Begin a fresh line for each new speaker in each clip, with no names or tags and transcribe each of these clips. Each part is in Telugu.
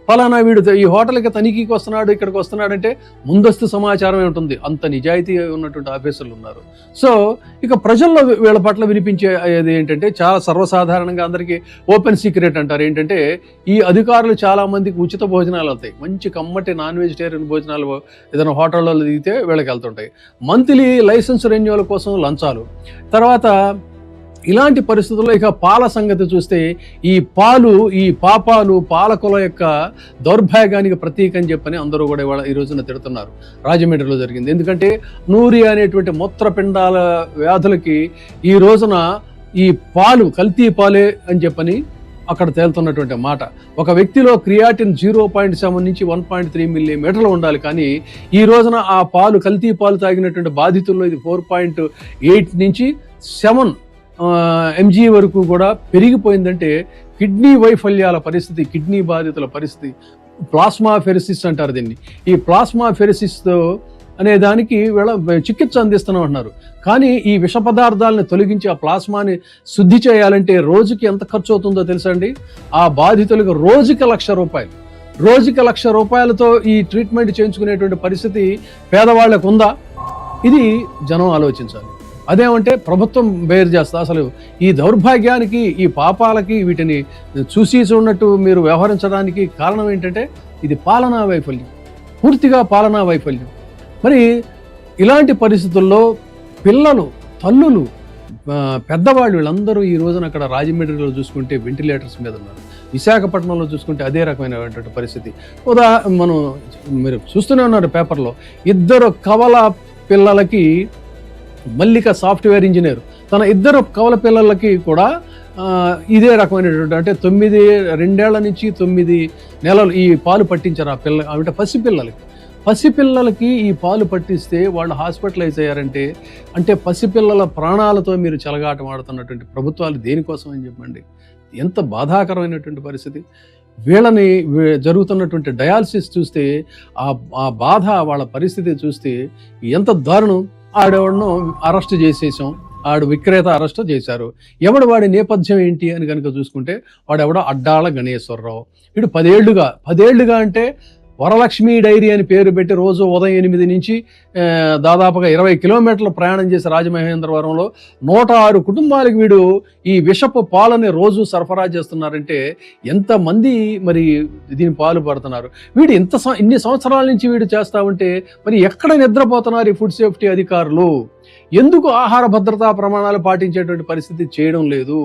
ఫలానా వీడు ఈ హోటల్కి తనిఖీకి వస్తున్నాడు, ఇక్కడికి వస్తున్నాడంటే ముందస్తు సమాచారమే ఉంటుంది. అంత నిజాయితీ ఉన్నటువంటి ఆఫీసర్లు ఉన్నారు. సో ఇక ప్రజల్లో వీళ్ళ పట్ల వినిపించేది ఏంటంటే, చాలా సర్వసాధారణంగా అందరికీ ఓపెన్ సీక్రెట్ అంటారు. ఏంటంటే, ఈ అధికారులు చాలా మందికి ఉచిత భోజనాలు అవుతాయి. మంచి కమ్మటి నాన్ వెజిటేరియన్ భోజనాలు ఏదైనా హోటల్లో దిగితే వీళ్ళకి వెళ్తుంటాయి. మంత్లీ లైసెన్స్ రెన్యూవల్ కోసం లంచాలు. తర్వాత ఇలాంటి పరిస్థితుల్లో ఇక పాల సంగతి చూస్తే, ఈ పాపాలు పాలకుల యొక్క దౌర్భాగ్యానికి ప్రతీక అని చెప్పని అందరూ కూడా ఇవాళ ఈ రోజున తిడుతున్నారు. రాజమండ్రిలో జరిగింది. ఎందుకంటే నూరియా అనేటువంటి మూత్రపిండాల వ్యాధులకి ఈ రోజున ఈ పాలు కల్తీ పాలే అని చెప్పని అక్కడ తేలుతున్నటువంటి మాట. ఒక వ్యక్తిలో క్రియాటిన్ 0.7 నుంచి 1.3 మిల్లీమీటర్లు ఉండాలి. కానీ ఈ రోజున ఆ పాలు కల్తీ పాలు తాగినటువంటి బాధితుల్లో ఇది 4.8 నుంచి 7 mg వరకు కూడా పెరిగిపోయిందంటే కిడ్నీ వైఫల్యాల పరిస్థితి, కిడ్నీ బాధితుల పరిస్థితి, ప్లాస్మా ఫెరిసిస్ అంటారు దీన్ని. ఈ ప్లాస్మా ఫెరిసిస్తో అనే దానికి వీళ్ళ చికిత్స అందిస్తున్నాం అంటున్నారు. కానీ ఈ విష పదార్థాలను తొలగించి ఆ ప్లాస్మాని శుద్ధి చేయాలంటే రోజుకి ఎంత ఖర్చు అవుతుందో తెలుసా అండి? ఆ బాధితులకు రోజుకి ₹1,00,000, రోజుకి ₹1,00,000తో ఈ ట్రీట్మెంట్ చేయించుకునేటువంటి పరిస్థితి పేదవాళ్ళకు ఉందా? ఇది జనం ఆలోచించాలి. అదేమంటే ప్రభుత్వం బేర్ చేస్తా. అసలు ఈ దౌర్భాగ్యానికి, ఈ పాపాలకి, వీటిని చూసి చూడనట్టు మీరు వ్యవహరించడానికి కారణం ఏంటంటే ఇది పాలనా వైఫల్యం, పూర్తిగా పాలనా వైఫల్యం. మరి ఇలాంటి పరిస్థితుల్లో పిల్లలు, తల్లులు, పెద్దవాళ్ళు వీళ్ళందరూ ఈ రోజున అక్కడ రాజమండ్రిలో చూసుకుంటే వెంటిలేటర్స్ మీద ఉన్నారు. విశాఖపట్నంలో చూసుకుంటే అదే రకమైనటువంటి పరిస్థితి. మీరు చూస్తూనే ఉన్నారు పేపర్లో, 2 కవల పిల్లలకి మల్లిక సాఫ్ట్వేర్ ఇంజనీర్ తన 2 కవల పిల్లలకి కూడా ఇదే రకమైనటువంటి, అంటే 2 ఏళ్ల నుంచి 9 నెలలు ఈ పాలు పట్టించారు ఆ పిల్ల. అంటే పసిపిల్లలకి ఈ పాలు పట్టిస్తే వాళ్ళు హాస్పిటలైజ్ అయ్యారంటే, అంటే పసిపిల్లల ప్రాణాలతో మీరు చెలగాటం ఆడుతున్నటువంటి ప్రభుత్వాలు దేనికోసం అని చెప్పండి. ఎంత బాధాకరమైనటువంటి పరిస్థితి. వీళ్ళని జరుగుతున్నటువంటి డయాలసిస్ చూస్తే ఆ బాధ, వాళ్ళ పరిస్థితి చూస్తే ఎంత దారుణం. ఆడెవడను అరెస్ట్ చేసేసాం, విక్రేత అరెస్ట్ చేశారు. వాడి నేపథ్యం ఏంటి అని కనుక చూసుకుంటే, వాడెవడో అడ్డాల గణేశ్వరరావు. వీడు 10 ఏళ్ళుగా అంటే వరలక్ష్మి డైరీ అని పేరు పెట్టి రోజు ఉదయం 8 నుంచి దాదాపుగా 20 కిలోమీటర్లు ప్రయాణం చేసి రాజమహేంద్రవరంలో 106 కుటుంబాలకు వీడు ఈ విషపు పాలని రోజు సరఫరా చేస్తున్నారంటే ఎంతమంది మరి దీని పాలు పడుతున్నారు. వీడు ఇన్ని సంవత్సరాల నుంచి వీడు చేస్తా ఉంటే మరి ఎక్కడ నిద్రపోతున్నారు ఈ ఫుడ్ సేఫ్టీ అధికారులు? ఎందుకు ఆహార భద్రతా ప్రమాణాలు పాటించేటువంటి పరిస్థితి చేయడం లేదు?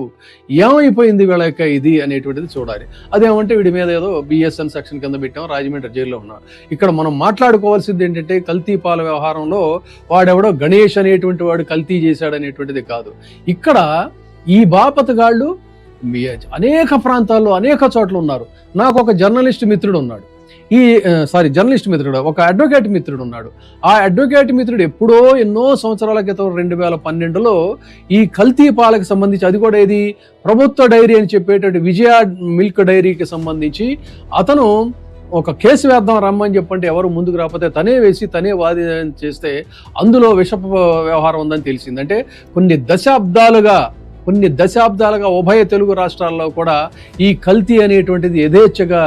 ఏమైపోయింది వీళ్ళ యొక్క ఇది అనేటువంటిది చూడాలి. అదేమంటే వీడి మీద ఏదో BSN సెక్షన్ కింద పెట్టాం, రాజమండ్రి జైల్లో ఉన్నారు. ఇక్కడ మనం మాట్లాడుకోవాల్సింది ఏంటంటే, కల్తీ పాల వ్యవహారంలో వాడెవడో గణేష్ అనేటువంటి వాడు కల్తీ చేశాడనేటువంటిది కాదు. ఇక్కడ ఈ బాపతగాళ్ళు అనేక ప్రాంతాల్లో అనేక చోట్ల ఉన్నారు. నాకు ఒక జర్నలిస్ట్ మిత్రుడు ఉన్నాడు. ఒక అడ్వకేట్ మిత్రుడు ఉన్నాడు. ఆ అడ్వకేట్ మిత్రుడు ఎన్నో సంవత్సరాల క్రితం 2012లో ఈ కల్తీ పాలకు సంబంధించి, అది కూడా ఏది ప్రభుత్వ డైరీ అని చెప్పేటటువంటి విజయ మిల్క్ డైరీకి సంబంధించి అతను ఒక కేసు వేద్దాం రమ్మని చెప్పంటే ఎవరు ముందుకు రాకపోతే తనే వేసి తనే వాదన చేస్తే అందులో విషపు వ్యవహారం ఉందని తెలిసిందంటే, కొన్ని దశాబ్దాలుగా ఉభయ తెలుగు రాష్ట్రాల్లో కూడా ఈ కల్తీ అనేటువంటిది యథేచ్ఛగా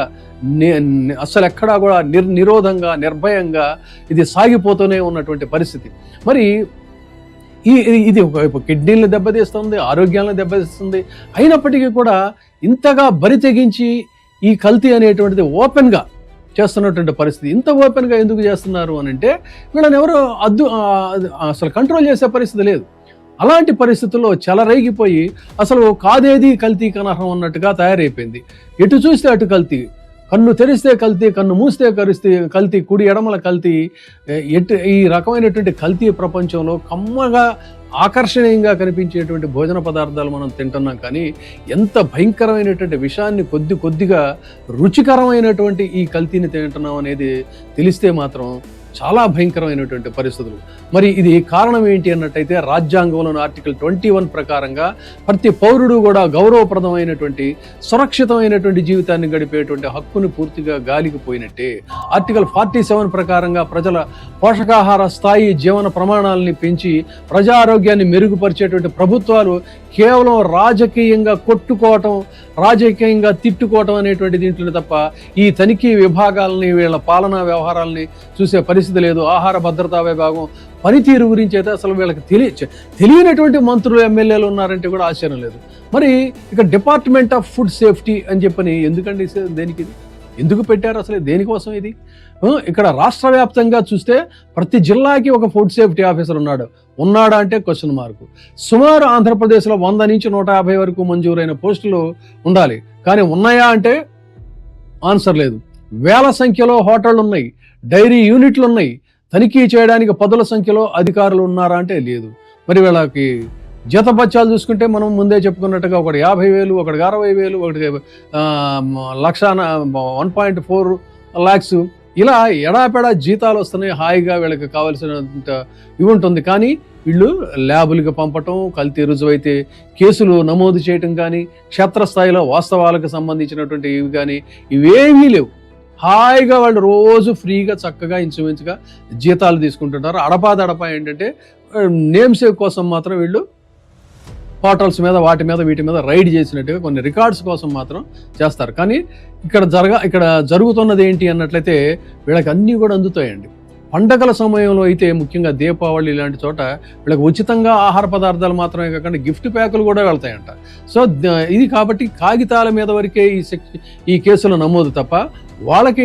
అసలు ఎక్కడా కూడా నిరోధంగా, నిర్భయంగా ఇది సాగిపోతూనే ఉన్నటువంటి పరిస్థితి. మరి ఇది ఒక కిడ్నీలను దెబ్బతీస్తుంది, ఆరోగ్యాలను దెబ్బతీస్తుంది. అయినప్పటికీ కూడా ఇంతగా బరి తెగించి ఈ కల్తీ అనేటువంటిది ఓపెన్గా చేస్తున్నటువంటి పరిస్థితి. ఇంత ఓపెన్గా ఎందుకు చేస్తున్నారు అని అంటే, వీళ్ళని ఎవరు అసలు కంట్రోల్ చేసే పరిస్థితి లేదు. అలాంటి పరిస్థితుల్లో చెలరేగిపోయి అసలు కాదేది కల్తీ కనహం అన్నట్టుగా తయారైపోయింది. ఎటు చూస్తే అటు కల్తీ, కన్ను తెరిస్తే కల్తీ, కన్ను మూస్తే కల్తీ, కుడి ఎడమల కల్తీ. ఈ రకమైనటువంటి కల్తీ ప్రపంచంలో కమ్మగా ఆకర్షణీయంగా కనిపించేటువంటి భోజన పదార్థాలు మనం తింటున్నాం. కానీ ఎంత భయంకరమైనటువంటి విషయాన్ని కొద్దిగా రుచికరమైనటువంటి ఈ కల్తీని తింటున్నాం అనేది తెలిస్తే మాత్రం చాలా భయంకరమైనటువంటి పరిస్థితులు. మరి ఇది కారణం ఏంటి అన్నట్టయితే, రాజ్యాంగంలోని ఆర్టికల్ 21 ప్రకారంగా ప్రతి పౌరుడు కూడా గౌరవప్రదమైనటువంటి సురక్షితమైనటువంటి జీవితాన్ని గడిపేటువంటి హక్కును పూర్తిగా గాలికి పోయినట్టే. ఆర్టికల్ 47 ప్రకారంగా ప్రజల పోషకాహార స్థాయి జీవన ప్రమాణాలని పెంచి ప్రజారోగ్యాన్ని మెరుగుపరిచేటువంటి ప్రభుత్వాలు కేవలం రాజకీయంగా కొట్టుకోవటం, రాజకీయంగా తిట్టుకోవటం అనేటువంటి దీంట్లో తప్ప ఈ తనిఖీ విభాగాలని, వీళ్ళ పాలనా వ్యవహారాలని చూసే పరిస్థితి లేదు. ఆహార భద్రతా విభాగం పనితీరు గురించి అయితే అసలు వీళ్ళకి తెలియనటువంటి మంత్రులు, ఎమ్మెల్యేలు ఉన్నారంటే కూడా ఆశ్చర్యం లేదు. మరి ఇక డిపార్ట్మెంట్ ఆఫ్ ఫుడ్ సేఫ్టీ అని చెప్పని ఎందుకండి, దేనికి ఎందుకు పెట్టారు, అసలు దేనికోసం ఇది? ఇక్కడ రాష్ట్ర వ్యాప్తంగా చూస్తే ప్రతి జిల్లాకి ఒక ఫుడ్ సేఫ్టీ ఆఫీసర్ ఉన్నాడా అంటే క్వశ్చన్ మార్కు. సుమారు ఆంధ్రప్రదేశ్లో 100 నుంచి 150 వరకు మంజూరైన పోస్టులు ఉండాలి, కానీ ఉన్నాయా అంటే ఆన్సర్ లేదు. వేల సంఖ్యలో హోటళ్ళు ఉన్నాయి, డైరీ యూనిట్లు ఉన్నాయి, తనిఖీ చేయడానికి పదుల సంఖ్యలో అధికారులు ఉన్నారా అంటే లేదు. మరి వీళ్ళకి జీతపత్యాలు చూసుకుంటే మనం ముందే చెప్పుకున్నట్టుగా ఒకటి 50,000, ఒకటికి 60,000, ఒకటికి 1.4 lakhs, ఇలా ఎడాపెడా జీతాలు వస్తున్నాయి. హాయిగా వీళ్ళకి కావాల్సినంత ఇవి ఉంటుంది. కానీ వీళ్ళు ల్యాబులకు పంపటం, కల్తీ రుజువైతే కేసులు నమోదు చేయటం కానీ, క్షేత్రస్థాయిలో వాస్తవాలకు సంబంధించినటువంటి ఇవి కానీ ఇవేమీ లేవు. హాయిగా వాళ్ళు రోజు ఫ్రీగా చక్కగా ఇంచుమించుగా జీతాలు తీసుకుంటుంటారు. అడపా ఏంటంటే నేమ్ సేవ్ కోసం మాత్రం వీళ్ళు హోటల్స్ మీద, వీటి మీద రైడ్ చేసినట్టుగా కొన్ని రికార్డ్స్ కోసం మాత్రం చేస్తారు. కానీ ఇక్కడ జరుగుతున్నది ఏంటి అన్నట్లయితే వీళ్ళకి అన్నీ కూడా అందుతాయండి. పండగల సమయంలో అయితే ముఖ్యంగా దీపావళి ఇలాంటి చోట వీళ్ళకి ఉచితంగా ఆహార పదార్థాలు మాత్రమే కాకుండా గిఫ్ట్ ప్యాకులు కూడా వెళ్తాయంట. సో ఇది కాబట్టి కాగితాల మీద వరకే ఈ కేసులు నమోదు తప్ప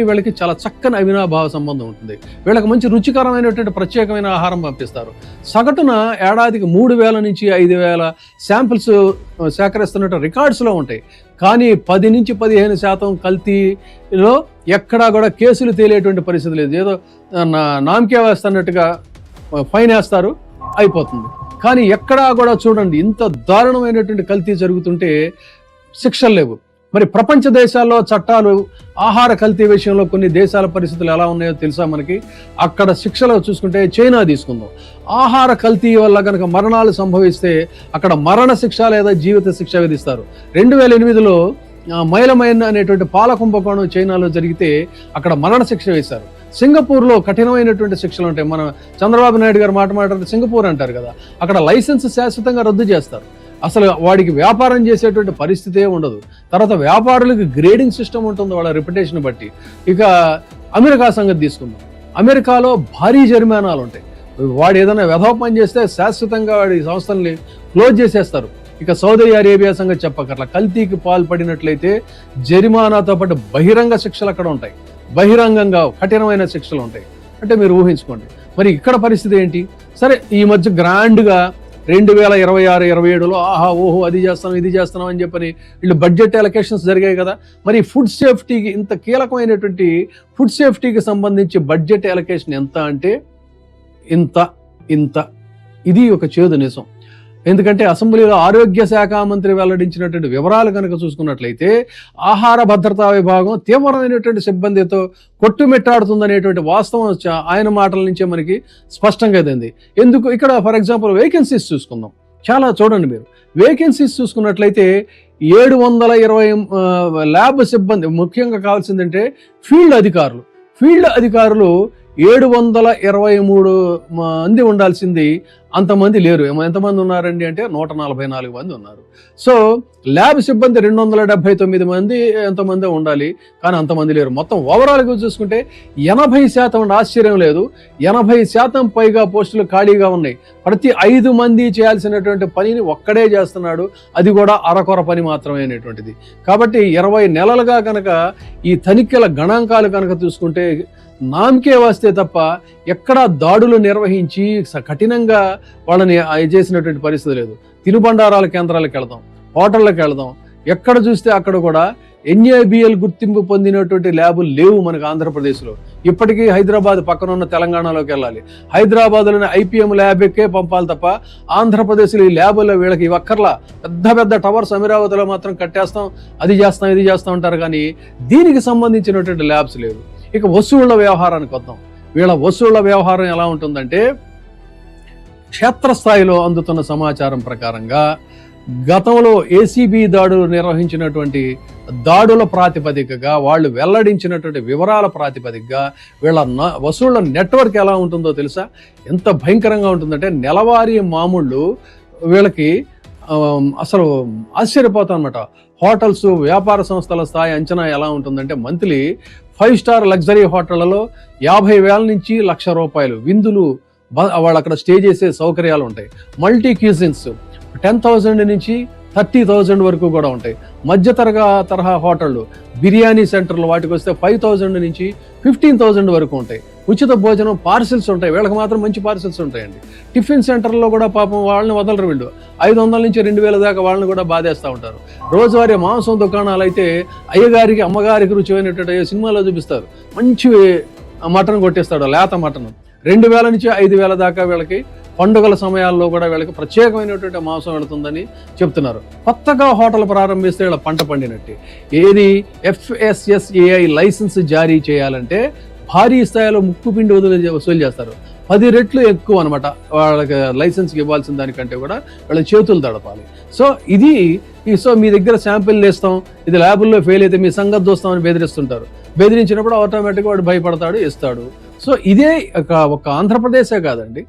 వీళ్ళకి చాలా చక్కని అవినాభావ సంబంధం ఉంటుంది. వీళ్ళకి మంచి రుచికరమైనటువంటి ప్రత్యేకమైన ఆహారం పంపిస్తారు. సగటున ఏడాదికి 3,000 నుంచి 5,000 శాంపిల్స్ సేకరిస్తున్నట్టు రికార్డ్స్లో ఉంటాయి. కానీ 10 నుంచి 15% కల్తీలో ఎక్కడా కూడా కేసులు తేలేటువంటి పరిస్థితి లేదు. ఏదో నామకే వేస్తున్నట్టుగా ఫైన్ వేస్తారు, అయిపోతుంది. కానీ ఎక్కడా కూడా చూడండి, ఇంత దారుణమైనటువంటి కల్తీ జరుగుతుంటే శిక్షలు లేవు. మరి ప్రపంచ దేశాల్లో చట్టాలు ఆహార కల్తీ విషయంలో కొన్ని దేశాల పరిస్థితులు ఎలా ఉన్నాయో తెలుసా మనకి? అక్కడ శిక్షలు చూసుకుంటే చైనా తీసుకుందాం. ఆహార కల్తీ వల్ల కనుక మరణాలు సంభవిస్తే అక్కడ మరణ శిక్ష లేదా జీవిత శిక్ష విధిస్తారు. 2008లో మైలమైన్ అనేటువంటి పాల కుంభకోణం చైనాలో జరిగితే అక్కడ మరణ శిక్ష వేశారు. సింగపూర్లో కఠినమైనటువంటి శిక్షలు ఉంటాయి. మన చంద్రబాబు నాయుడు గారు మాట్లాడితే సింగపూర్ అంటారు కదా, అక్కడ లైసెన్స్ శాశ్వతంగా రద్దు చేస్తారు. అసలు వాడికి వ్యాపారం చేసేటువంటి పరిస్థితే ఉండదు. తర్వాత వ్యాపారులకు గ్రేడింగ్ సిస్టమ్ ఉంటుంది వాళ్ళ రెప్యుటేషన్ బట్టి. ఇక అమెరికా సంగతి తీసుకుందాం. అమెరికాలో భారీ జరిమానాలు ఉంటాయి. వాడు ఏదైనా వ్యధోపం చేస్తే శాశ్వతంగా వాడి సంస్థల్ని క్లోజ్ చేసేస్తారు. ఇక సౌదీ అరేబియా సంగతి చెప్పకర్లా, కల్తీకి పాల్పడినట్లయితే జరిమానాతో పాటు బహిరంగ శిక్షలు అక్కడ ఉంటాయి. బహిరంగంగా కఠినమైన శిక్షలు ఉంటాయి. అంటే మీరు ఊహించుకోండి. మరి ఇక్కడ పరిస్థితి ఏంటి? సరే, ఈ మధ్య గ్రాండ్గా 2026-27లో ఆహా ఓహో అది చేస్తాం ఇది చేస్తున్నాం అని చెప్పని వీళ్ళు బడ్జెట్ అలొకేషన్స్ జరిగాయి కదా. మరి ఫుడ్ సేఫ్టీకి, ఇంత కీలకమైనటువంటి ఫుడ్ సేఫ్టీకి సంబంధించి బడ్జెట్ అలొకేషన్ ఎంత అంటే ఇంత. ఇది ఒక చేదు నిజం. ఎందుకంటే అసెంబ్లీలో ఆరోగ్య శాఖ మంత్రి వెల్లడించినటువంటి వివరాలు కనుక చూసుకున్నట్లయితే ఆహార భద్రతా విభాగం తీవ్రమైనటువంటి సిబ్బందితో కొట్టుమిట్టాడుతుందనేటువంటి వాస్తవం ఆయన మాటల నుంచే మనకి స్పష్టంగా అయింది. ఎందుకు ఇక్కడ ఫర్ ఎగ్జాంపుల్ వేకెన్సీస్ చూసుకుందాం. చాలా చూడండి మీరు, వేకెన్సీస్ చూసుకున్నట్లయితే 720 ల్యాబ్ సిబ్బంది, ముఖ్యంగా కావాల్సిందంటే ఫీల్డ్ అధికారులు 723 మంది ఉండాల్సింది అంతమంది లేరు. ఎంతమంది ఉన్నారండి అంటే 144 మంది ఉన్నారు. సో ల్యాబ్ సిబ్బంది 279 మంది ఎంతమంది ఉండాలి, కానీ అంతమంది లేరు. మొత్తం ఓవరాల్గా చూసుకుంటే 80% ఆశ్చర్యం లేదు, 80% పైగా పోస్టులు ఖాళీగా ఉన్నాయి. ప్రతి 5 మంది చేయాల్సినటువంటి పనిని ఒక్కడే చేస్తున్నాడు, అది కూడా అరకొర పని మాత్రమే అనేటువంటిది. కాబట్టి 20 నెలలుగా కనుక ఈ తనిఖీల గణాంకాలు కనుక చూసుకుంటే నామకే వస్తే తప్ప ఎక్కడా దాడులు నిర్వహించి కఠినంగా వాళ్ళని చేసినటువంటి పరిస్థితి లేదు. తినుబండారాల కేంద్రాలకు వెళదాం, హోటళ్ళకి వెళదాం, ఎక్కడ చూస్తే అక్కడ కూడా NABL గుర్తింపు పొందినటువంటి ల్యాబులు లేవు మనకు ఆంధ్రప్రదేశ్లో. ఇప్పటికీ హైదరాబాద్ పక్కన ఉన్న తెలంగాణలోకి వెళ్ళాలి, హైదరాబాద్లోని IPM ల్యాబ్కే పంపాలి తప్ప ఆంధ్రప్రదేశ్లో ఈ ల్యాబుల్లో వీళ్ళకి ఇవక్కర్లా. పెద్ద టవర్స్ అమరావతిలో మాత్రం కట్టేస్తాం, అది చేస్తాం ఇది చేస్తాం అంటారు, కానీ దీనికి సంబంధించినటువంటి ల్యాబ్స్ లేవు. ఇక వసూళ్ల వ్యవహారానికి వద్దాం. వీళ్ళ వసూళ్ల వ్యవహారం ఎలా ఉంటుందంటే, క్షేత్రస్థాయిలో అందుతున్న సమాచారం ప్రకారంగా గతంలో ACB దాడులు నిర్వహించినటువంటి దాడుల ప్రాతిపదికగా వాళ్ళు వెల్లడించినటువంటి వివరాల ప్రాతిపదికగా వీళ్ళ వసూళ్ల నెట్వర్క్ ఎలా ఉంటుందో తెలుసా? ఎంత భయంకరంగా ఉంటుందంటే, నెలవారీ మామూళ్ళు వీళ్ళకి అసలు ఆశ్చర్యపోతాం అనమాట. హోటల్స్, వ్యాపార సంస్థల స్థాయి అంచనా ఎలా ఉంటుందంటే మంత్లీ 5 స్టార్ లగ్జరీ హోటళ్లలో 50,000 నుంచి ₹1,00,000 విందులు, వాళ్ళు అక్కడ స్టే చేసే సౌకర్యాలు ఉంటాయి. మల్టీ క్యూజిన్స్ 10,000 నుంచి 30,000 వరకు కూడా ఉంటాయి. మధ్య తరహా హోటళ్ళు, బిర్యానీ సెంటర్లు వాటికి వస్తే 5,000 నుంచి 15,000 వరకు ఉంటాయి. ఉచిత భోజనం, పార్సిల్స్ ఉంటాయి. వీళ్ళకి మాత్రం మంచి పార్సిల్స్ ఉంటాయండి. టిఫిన్ సెంటర్లో కూడా పాపం వాళ్ళని వదలరు వీళ్ళు. 500 నుంచి 2,000 దాకా వాళ్ళని కూడా బాధేస్తూ ఉంటారు. రోజువారీ మాంసం దుకాణాలు అయితే అయ్యగారికి అమ్మగారికి రుచిమైనటువంటి సినిమాలో చూపిస్తారు. మంచి మటన్ కొట్టేస్తాడు, లేత మటన్. 2,000 నుంచి 5,000 దాకా వీళ్ళకి పండుగల సమయాల్లో కూడా వీళ్ళకి ప్రత్యేకమైనటువంటి మాంసం వెళుతుందని చెప్తున్నారు. కొత్తగా హోటల్ ప్రారంభిస్తే వీళ్ళ పంట పండినట్టు. ఏది FSSAI లైసెన్స్ జారీ చేయాలంటే భారీ స్థాయిలో ముక్కుపిండి వసూలు చేస్తారు. 10 రెట్లు ఎక్కువ అనమాట వాళ్ళకి లైసెన్స్కి ఇవ్వాల్సిన దానికంటే కూడా వాళ్ళ చేతులు తడపాలి. సో సో మీ దగ్గర శాంపిల్ వేస్తాం, ఇది ల్యాబుల్లో ఫెయిల్ అయితే మీ సంగతి చూస్తామని బెదిరిస్తుంటారు. బెదిరించినప్పుడు ఆటోమేటిక్గా వాడు భయపడతాడు, ఇస్తాడు. సో ఇదే ఒక ఆంధ్రప్రదేశే కాదండి,